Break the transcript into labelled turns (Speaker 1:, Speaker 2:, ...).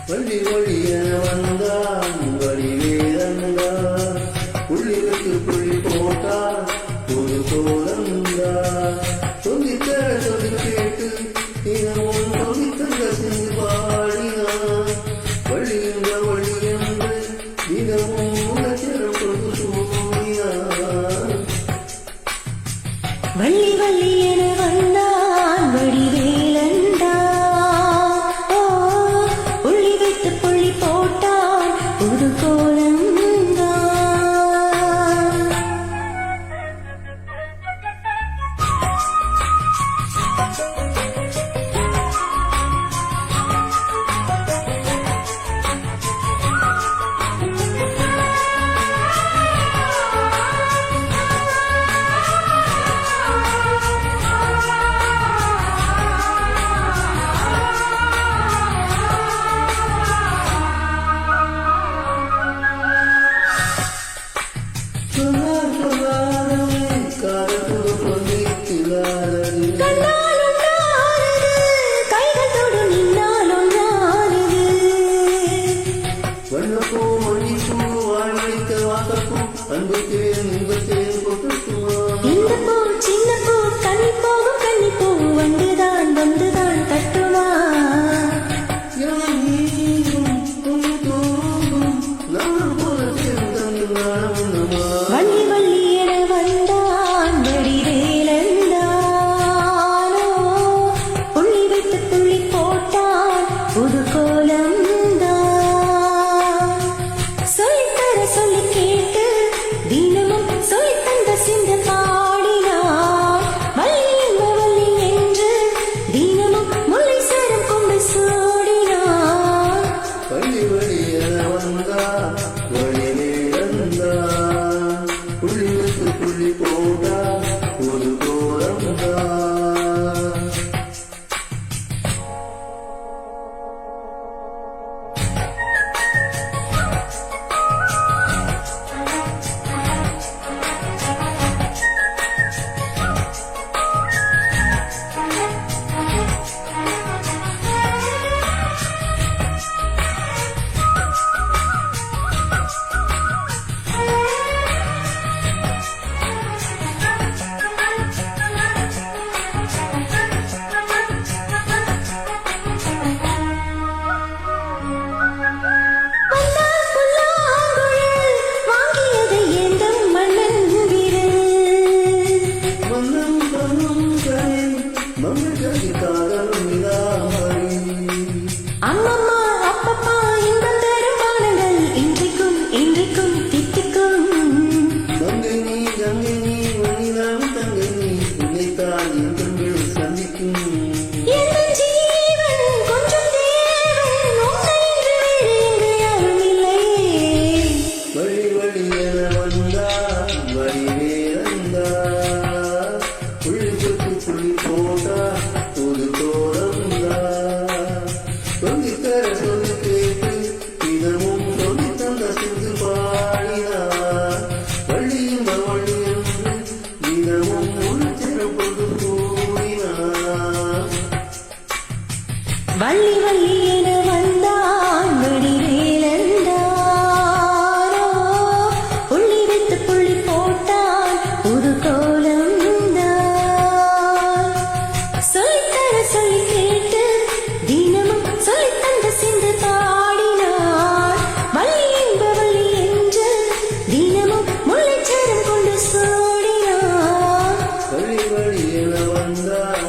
Speaker 1: வள்ளி வழியென வந்தான் வடிவேலந்தா புள்ளி வைத்து புள்ளி போட்டா ஒரு கோலந்தா சொல்லித்தர சொல்லி கேட்டு தினமும் சொல்லித்தந்த சென்று பாடினான் வள்ளி என்ற வழி என்று தினமும் உலகம் கொண்டு சூடினான்
Speaker 2: வள்ளி வள்ளி என வந்தான் வடிவேலந்தா புள்ளி போட்டான் ஒரு கோலந்தா வந்துதான் தட்டுமா வள்ளி வள்ளி என வந்தான் வடிவேலந்தா புள்ளி வைத்து புள்ளி போட்டான் புது கோலந்தா சொல்லித்தர சொல்லி கேட்டு தினமும் சொல்லித்தந்த சிந்த பாடினான் வள்ளி வள்ளி என்று தினமும் முல்லை சரம் கொண்டு சூடினான்
Speaker 1: வள்ளி வள்ளி என வந்தா வடிவேலந்தா புள்ளி வைத்து புள்ளி போட்டா ஒரு கோலந்தா
Speaker 2: அம்மம்மா அப்பப்பா இன்பம் தரும் பானங்கள் இன்றைக்கும் இன்றைக்கும் தித்திக்கும்
Speaker 1: கங்கை நீ மணிலாம் தங்கை நீ உன்னைத்தான் எங்கள் சந்திக்கும்
Speaker 2: என் ஜீவன் கொஞ்சம் தேவன் உன்னை இங்கு யாரும் இல்லை
Speaker 1: வழி வழி என வந்தா வடிவேலந்தா புள்ளி சொட்டு புள்ளி போட்டா ஒரு கோலந்தா சொல்லித்தர சொல்லி கேட்டு தினமும் சொல்லி தந்த சென்று பாடினார் வள்ளி இந்த வள்ளி என்று தினமும் உள்சிறம் கொண்டு கூடினார்
Speaker 2: வள்ளி வள்ளி என வந்தான் வடிவேலந்தா புள்ளி வைத்து புள்ளி போட்டான் புது கோலந்தா சொல்லித்தர சொல்லி கேட்டு தினமும் சொல்லித்தந்த சிந்து பாடினார் வள்ளி என்ப வள்ளி என்று தினமும் முல்லைச்சரம் கொண்டு சூடினார்
Speaker 1: வழி வழி என வந்தார்